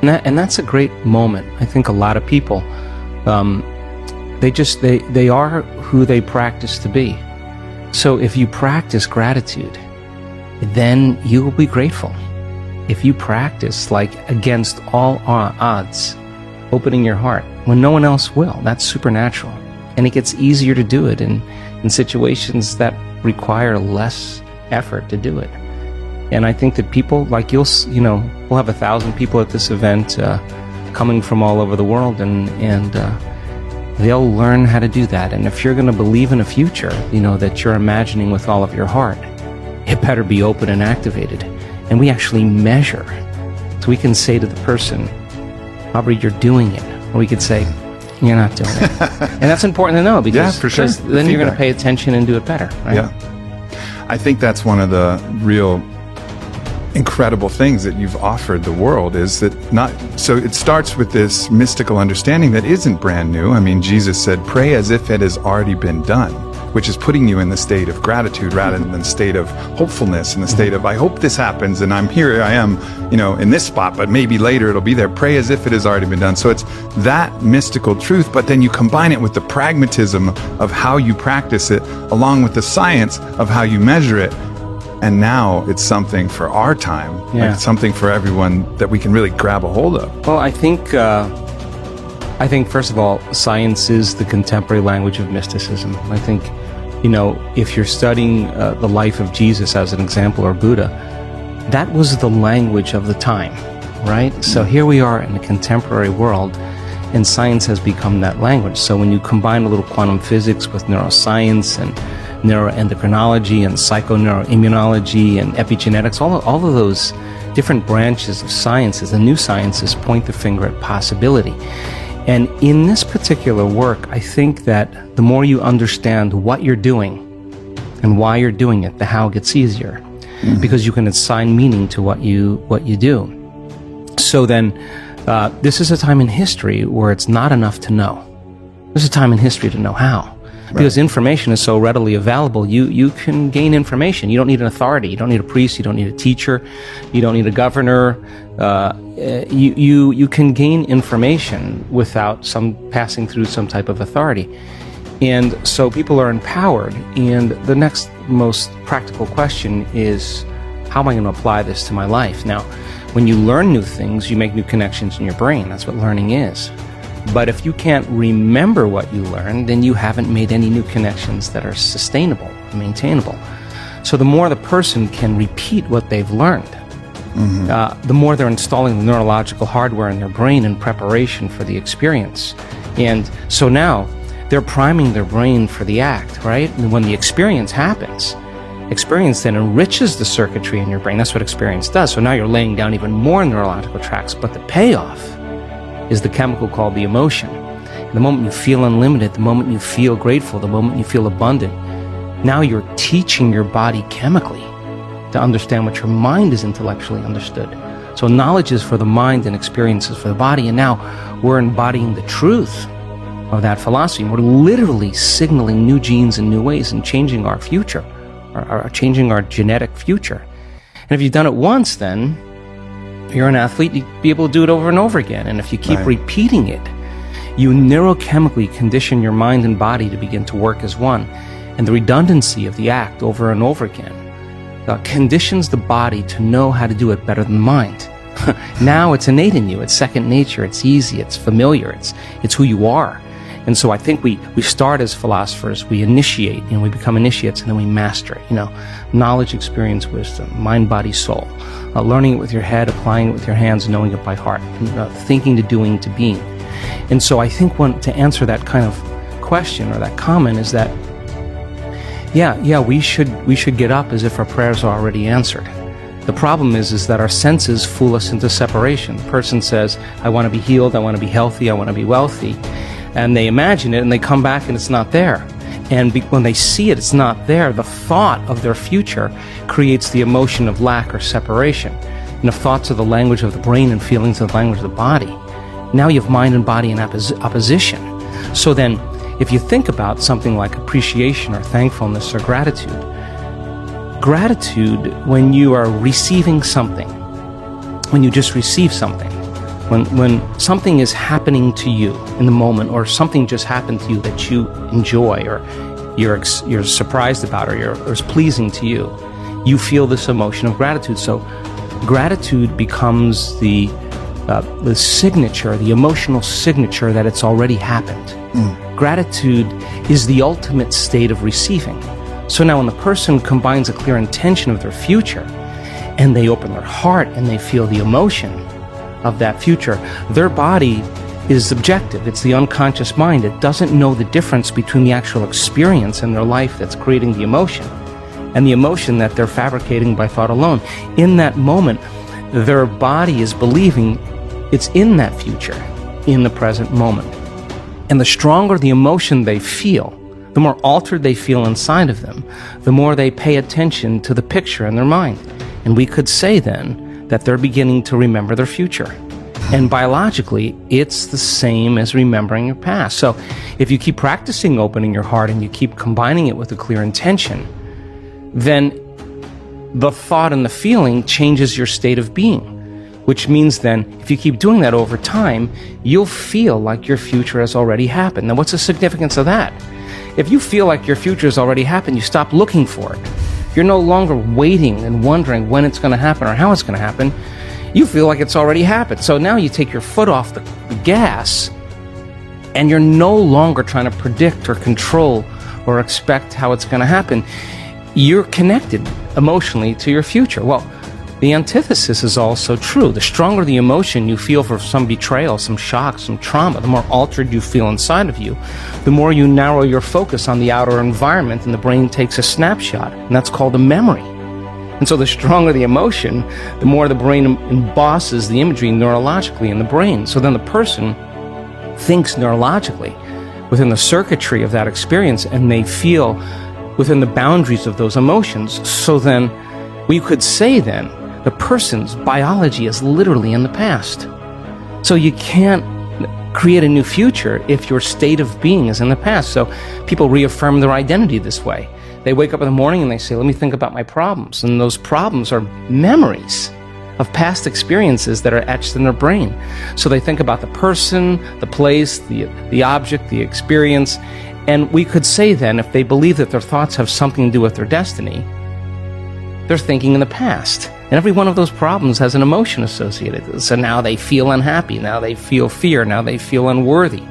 And that's a great moment. I think a lot of people, they are who they practice to be. So if you practice gratitude, then you will be grateful. If you practice like against all odds, opening your heart when no one else will, that's supernatural. And it gets easier to do it in situations that require less effort to do it. And I think that people, like we'll have 1,000 people at this event coming from all over the world, and they'll learn how to do that. And if you're going to believe in a future, that you're imagining with all of your heart, it better be open and activated. And we actually measure. So we can say to the person, Aubrey, you're doing it. Or we could say, you're not doing it. And that's important to know, because for sure. Then you're going to pay attention and do it better, right? Yeah. I think that's one of the real incredible things that you've offered the world, is that so it starts with this mystical understanding that isn't brand new. I mean, Jesus said, pray as if it has already been done, which is putting you in the state of gratitude rather than the state of hopefulness, and the state of, I hope this happens and I'm here, I am, in this spot, but maybe later it'll be there. Pray as if it has already been done. So it's that mystical truth, but then you combine it with the pragmatism of how you practice it, along with the science of how you measure it. And now it's something for our time, like something for everyone that we can really grab a hold of. Well, I think first of all, science is the contemporary language of mysticism. I think, if you're studying the life of Jesus as an example, or Buddha, that was the language of the time, right? So here we are in a contemporary world, and science has become that language. So when you combine a little quantum physics with neuroscience and neuroendocrinology and psychoneuroimmunology and epigenetics, all of those different branches of sciences, the new sciences, point the finger at possibility. And in this particular work, I think that the more you understand what you're doing and why you're doing it, the how gets easier, because you can assign meaning to what you do. So then, this is a time in history where it's not enough to know. This is a time in history to know how. Because information is so readily available, you can gain information. You don't need an authority. You don't need a priest. You don't need a teacher. You don't need a governor. You can gain information without passing through some type of authority. And so people are empowered. And the next most practical question is, how am I going to apply this to my life? Now, when you learn new things, you make new connections in your brain. That's what learning is. But if you can't remember what you learned, then you haven't made any new connections that are sustainable, maintainable. So the more the person can repeat what they've learned, the more they're installing the neurological hardware in their brain in preparation for the experience. And so now they're priming their brain for the act, right? And when the experience happens, experience then enriches the circuitry in your brain. That's what experience does. So now you're laying down even more neurological tracks, but the payoff is the chemical called the emotion. The moment you feel unlimited, the moment you feel grateful, the moment you feel abundant, now you're teaching your body chemically to understand what your mind is intellectually understood. So knowledge is for the mind and experience is for the body. And now we're embodying the truth of that philosophy. We're literally signaling new genes in new ways and changing our future, or changing our genetic future. And if you've done it once, then you're an athlete, you'd be able to do it over and over again. And if you keep repeating it, you neurochemically condition your mind and body to begin to work as one. And the redundancy of the act over and over again conditions the body to know how to do it better than the mind. Now it's innate in you. It's second nature. It's easy. It's familiar. It's who you are. And so I think we start as philosophers, we initiate, we become initiates, and then we master it, knowledge, experience, wisdom, mind, body, soul, learning it with your head, applying it with your hands, knowing it by heart, thinking to doing to being. And so I think to answer that kind of question or that comment is that, we should get up as if our prayers are already answered. The problem is that our senses fool us into separation. The person says, I want to be healed, I want to be healthy, I want to be wealthy. And they imagine it, and they come back, and it's not there. And when they see it, it's not there. The thought of their future creates the emotion of lack or separation. And if thoughts are the language of the brain and feelings are the language of the body, now you have mind and body in opposition. So then, if you think about something like appreciation or thankfulness or gratitude, when you are receiving something, when you just receive something, When something is happening to you in the moment, or something just happened to you that you enjoy, or you're surprised about, or is pleasing to you, you feel this emotion of gratitude. So gratitude becomes the signature, the emotional signature that it's already happened. Gratitude is the ultimate state of receiving. So now when the person combines a clear intention of their future, and they open their heart and they feel the emotion of that future, their body is objective. It's the unconscious mind. It doesn't know the difference between the actual experience in their life that's creating the emotion and the emotion that they're fabricating by thought alone. In that moment, their body is believing it's in that future, in the present moment. And the stronger the emotion they feel, the more altered they feel inside of them, the more they pay attention to the picture in their mind. And we could say then that they're beginning to remember their future. And biologically, it's the same as remembering your past. So if you keep practicing opening your heart and you keep combining it with a clear intention, then the thought and the feeling changes your state of being, which means then if you keep doing that over time, you'll feel like your future has already happened. Now, what's the significance of that? If you feel like your future has already happened, you stop looking for it. You're no longer waiting and wondering when it's going to happen or how it's going to happen. You feel like it's already happened. So now you take your foot off the gas, and you're no longer trying to predict or control or expect how it's going to happen. You're connected emotionally to your future. Well, the antithesis is also true. The stronger the emotion you feel for some betrayal, some shock, some trauma, the more altered you feel inside of you, the more you narrow your focus on the outer environment, and the brain takes a snapshot, and that's called a memory. And so the stronger the emotion, the more the brain embosses the imagery neurologically in the brain. So then the person thinks neurologically within the circuitry of that experience, and they feel within the boundaries of those emotions. So then we could say then the person's biology is literally in the past. So you can't create a new future if your state of being is in the past. So people reaffirm their identity this way. They wake up in the morning and they say, let me think about my problems. And those problems are memories of past experiences that are etched in their brain. So they think about the person, the place, the object, the experience. And we could say then, if they believe that their thoughts have something to do with their destiny, they're thinking in the past. And every one of those problems has an emotion associated with it. So now they feel unhappy, now they feel fear, now they feel unworthy.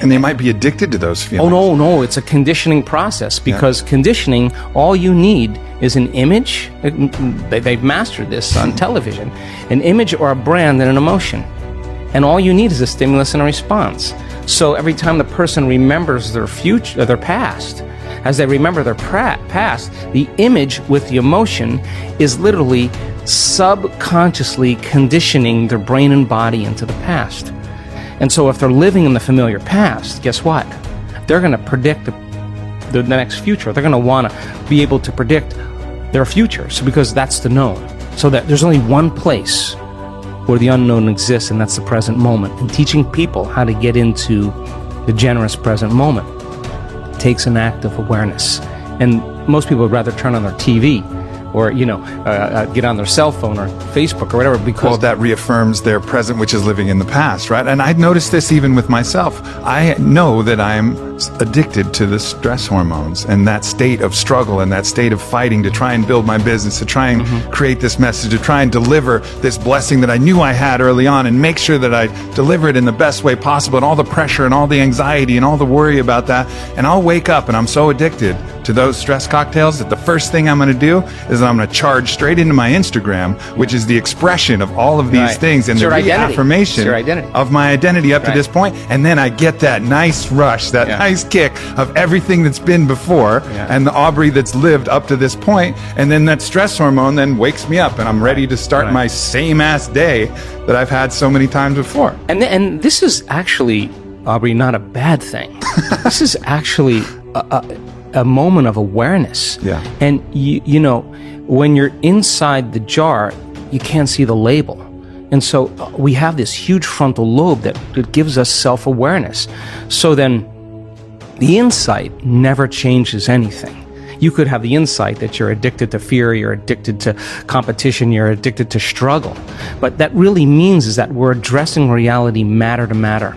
And they might be addicted to those feelings. Oh, no, it's a conditioning process, because conditioning, all you need is an image. They've mastered this on television. An image or a brand and an emotion. And all you need is a stimulus and a response. So every time the person remembers their future, their past, as they remember their past, the image with the emotion is literally subconsciously conditioning their brain and body into the past. And so if they're living in the familiar past, guess what? They're going to predict the next future. They're going to want to be able to predict their future, so because that's the known. So that there's only one place where the unknown exists, and that's the present moment. And teaching people how to get into the generous present moment takes an act of awareness. And most people would rather turn on their TV or, get on their cell phone or Facebook or whatever, because that reaffirms their present, which is living in the past, right? And I've noticed this even with myself. I know that I'm addicted to the stress hormones and that state of struggle and that state of fighting to try and build my business, to try and create this message, to try and deliver this blessing that I knew I had early on, and make sure that I deliver it in the best way possible, and all the pressure and all the anxiety and all the worry about that. And I'll wake up and I'm so addicted to those stress cocktails that the first thing I'm going to do is I'm going to charge straight into my Instagram, which is the expression of all of these things and the reaffirmation of my identity up to this point. And then I get that nice rush, that nice kick of everything that's been before and the Aubrey that's lived up to this point. And then that stress hormone then wakes me up and I'm ready to start my same ass day that I've had so many times before. And this is actually, Aubrey, not a bad thing. This is actually a moment of awareness. Yeah. And you know, when you're inside the jar, you can't see the label. And so we have this huge frontal lobe that gives us self-awareness. So then the insight never changes anything. You could have the insight that you're addicted to fear, you're addicted to competition, you're addicted to struggle. But that really means is that we're addressing reality matter to matter.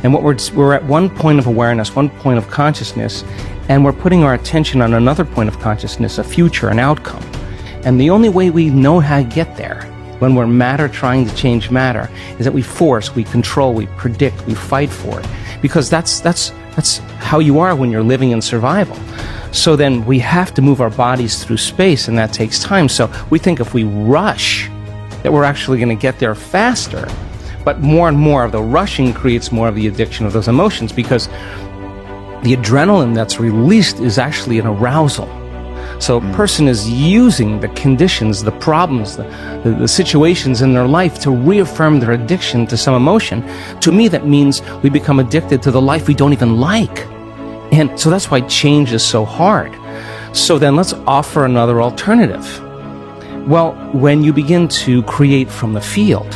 And what we're at one point of awareness, one point of consciousness, and we're putting our attention on another point of consciousness, a future, an outcome. And the only way we know how to get there, when we're matter trying to change matter, is that we force, we control, we predict, we fight for it. Because that's how you are when you're living in survival. So then we have to move our bodies through space, and that takes time. So we think if we rush, that we're actually going to get there faster. But more and more of the rushing creates more of the addiction of those emotions, because the adrenaline that's released is actually an arousal. So a person is using the conditions, the problems, the situations in their life to reaffirm their addiction to some emotion. To me, that means we become addicted to the life we don't even like. And so that's why change is so hard. So then let's offer another alternative. Well, when you begin to create from the field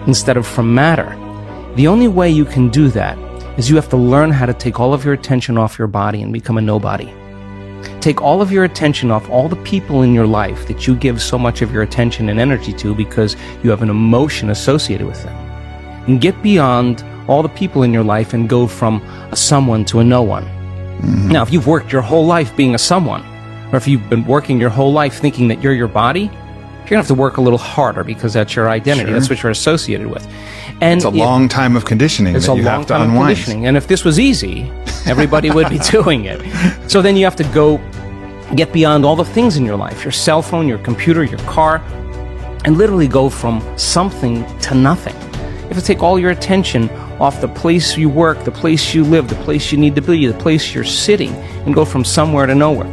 instead of from matter, the only way you can do that is you have to learn how to take all of your attention off your body and become a nobody. Take all of your attention off all the people in your life that you give so much of your attention and energy to because you have an emotion associated with them. And get beyond all the people in your life and go from a someone to a no one. Mm-hmm. Now, if you've worked your whole life being a someone, or if you've been working your whole life thinking that you're your body, you're going to have to work a little harder because that's your identity. Sure. That's what you're associated with. And it's a long time of conditioning that you have to unwind. And if this was easy, everybody would be doing it. So then you have to go get beyond all the things in your life, your cell phone, your computer, your car, and literally go from something to nothing. You have to take all your attention off the place you work, the place you live, the place you need to be, the place you're sitting, and go from somewhere to nowhere.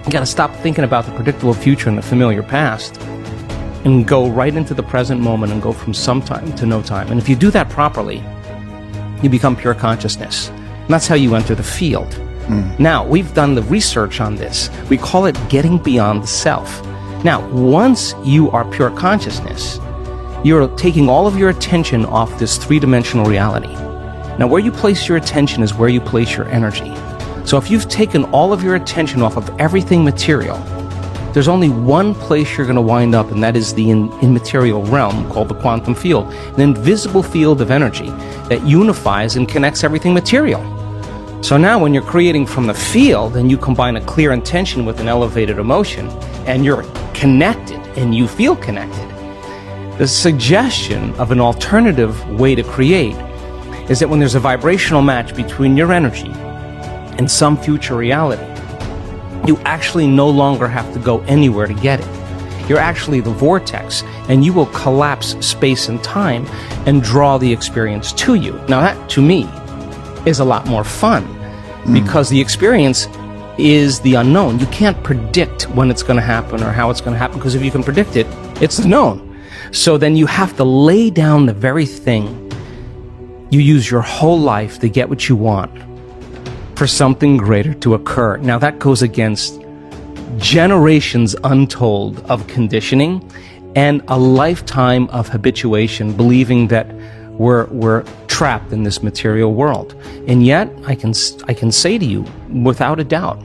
You got to stop thinking about the predictable future and the familiar past and go right into the present moment and go from some time to no time. And if you do that properly, you become pure consciousness. And that's how you enter the field. Now, we've done the research on this. We call it getting beyond the self. Now, once you are pure consciousness, you're taking all of your attention off this three-dimensional reality. Now, where you place your attention is where you place your energy. So if you've taken all of your attention off of everything material, there's only one place you're going to wind up, and that is the immaterial realm called the quantum field, an invisible field of energy that unifies and connects everything material. So now when you're creating from the field and you combine a clear intention with an elevated emotion and you're connected and you feel connected, the suggestion of an alternative way to create is that when there's a vibrational match between your energy and some future reality, you actually no longer have to go anywhere to get it. You're actually the vortex, and you will collapse space and time and draw the experience to you. Now that, to me, is a lot more fun because the experience is the unknown. You can't predict when it's going to happen or how it's going to happen, because if you can predict it, it's known. So then you have to lay down the very thing you use your whole life to get what you want for something greater to occur. Now that goes against generations untold of conditioning and a lifetime of habituation, believing that we're trapped in this material world. And yet, I can say to you, without a doubt,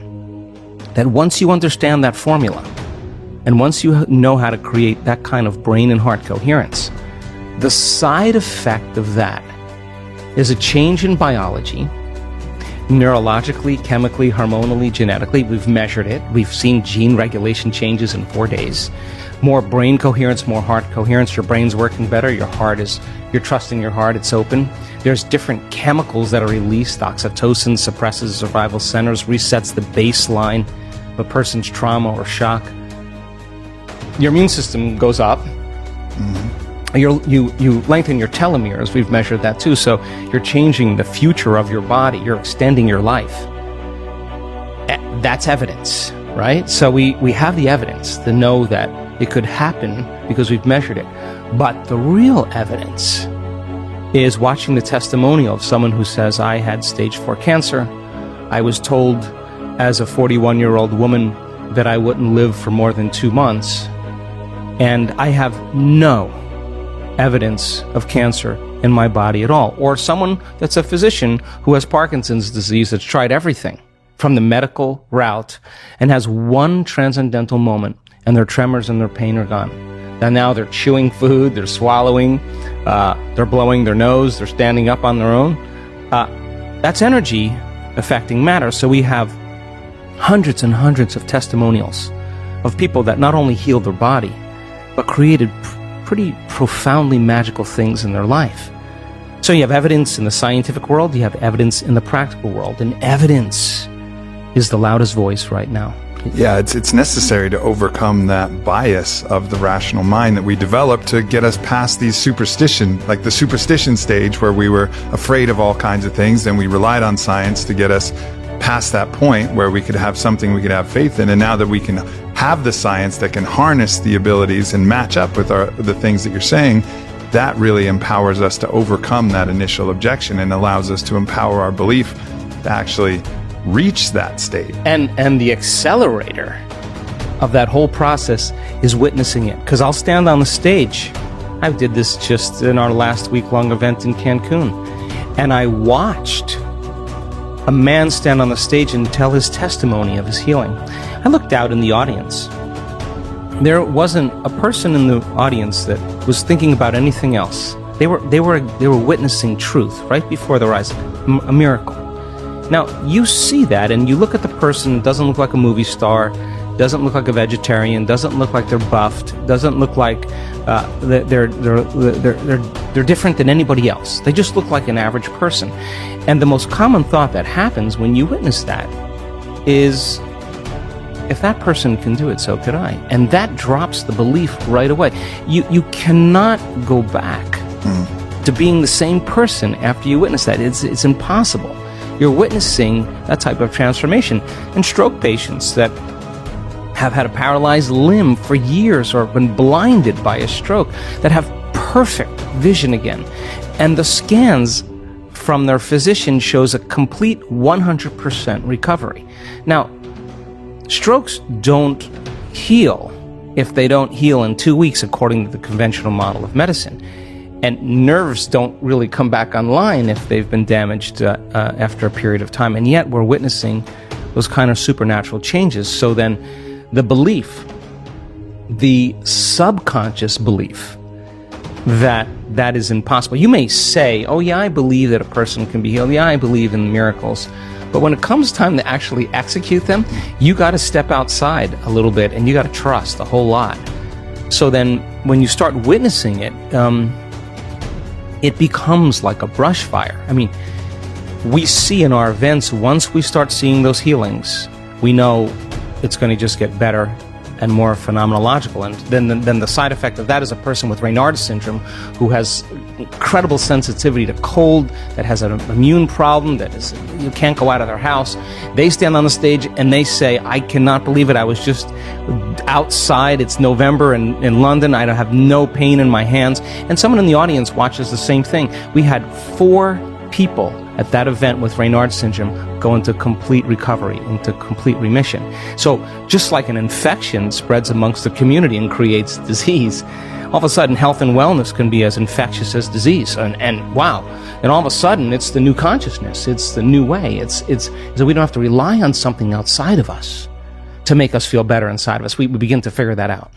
that once you understand that formula, and once you know how to create that kind of brain and heart coherence, the side effect of that is a change in biology, neurologically, chemically, hormonally, genetically. We've measured it. We've seen gene regulation changes in 4 days. More brain coherence, more heart coherence. Your brain's working better. You're trusting your heart. It's open. There's different chemicals that are released. Oxytocin suppresses survival centers, resets the baseline of a person's trauma or shock. Your immune system goes up. You lengthen your telomeres. We've measured that too. So you're changing the future of your body. You're extending your life. That's evidence, right? So we have the evidence to know that it could happen because we've measured it. But the real evidence is watching the testimonial of someone who says, I had stage 4 cancer. I was told as a 41-year-old woman that I wouldn't live for more than 2 months. And I have no evidence of cancer in my body at all. Or someone that's a physician who has Parkinson's disease that's tried everything from the medical route and has one transcendental moment, and their tremors and their pain are gone. And now they're chewing food, they're swallowing, they're blowing their nose, they're standing up on their own. That's energy affecting matter. So we have hundreds and hundreds of testimonials of people that not only healed their body, but created pretty profoundly magical things in their life. So you have evidence in the scientific world, you have evidence in the practical world, and evidence is the loudest voice right now. Yeah, it's necessary to overcome that bias of the rational mind that we develop to get us past these superstition, like the superstition stage where we were afraid of all kinds of things, and we relied on science to get us past that point where we could have something we could have faith in. And now that we can have the science that can harness the abilities and match up with the things that you're saying, that really empowers us to overcome that initial objection and allows us to empower our belief to actually reach that state. And the accelerator of that whole process is witnessing it. Because I'll stand on the stage. I did this just in our last week-long event in Cancun. And I watched a man stand on the stage and tell his testimony of his healing. I looked out in the audience. There wasn't a person in the audience that was thinking about anything else. They were witnessing truth right before their eyes, a miracle. Now, you see that, and you look at the person, doesn't look like a movie star, doesn't look like a vegetarian, doesn't look like they're buffed, doesn't look like they're different than anybody else. They just look like an average person. And the most common thought that happens when you witness that is, if that person can do it, so could I. And that drops the belief right away. You cannot go back to being the same person after you witness that. It's impossible. You're witnessing that type of transformation. And stroke patients that have had a paralyzed limb for years or been blinded by a stroke that have perfect vision again. And the scans from their physician shows a complete 100% recovery. Now, strokes don't heal if they don't heal in 2 weeks according to the conventional model of medicine. And nerves don't really come back online if they've been damaged after a period of time. And yet we're witnessing those kind of supernatural changes. So then the belief, the subconscious belief that that is impossible. You may say, oh yeah, I believe that a person can be healed. Yeah, I believe in miracles. But when it comes time to actually execute them, you got to step outside a little bit and you got to trust a whole lot. So then when you start witnessing it, it becomes like a brush fire. I mean, we see in our events, once we start seeing those healings, we know it's going to just get better and more phenomenological. And then the side effect of that is a person with Raynaud's syndrome who has incredible sensitivity to cold, that has an immune problem, that is, you can't go out of their house. They stand on the stage and they say, I cannot believe it. I was just outside. It's November in London. I have no pain in my hands. And someone in the audience watches the same thing. We had 4 people at that event with Raynaud's syndrome go into complete recovery, into complete remission. So just like an infection spreads amongst the community and creates disease, all of a sudden health and wellness can be as infectious as disease. And wow, and all of a sudden it's the new consciousness, it's the new way. It's so we don't have to rely on something outside of us to make us feel better inside of us. We begin to figure that out.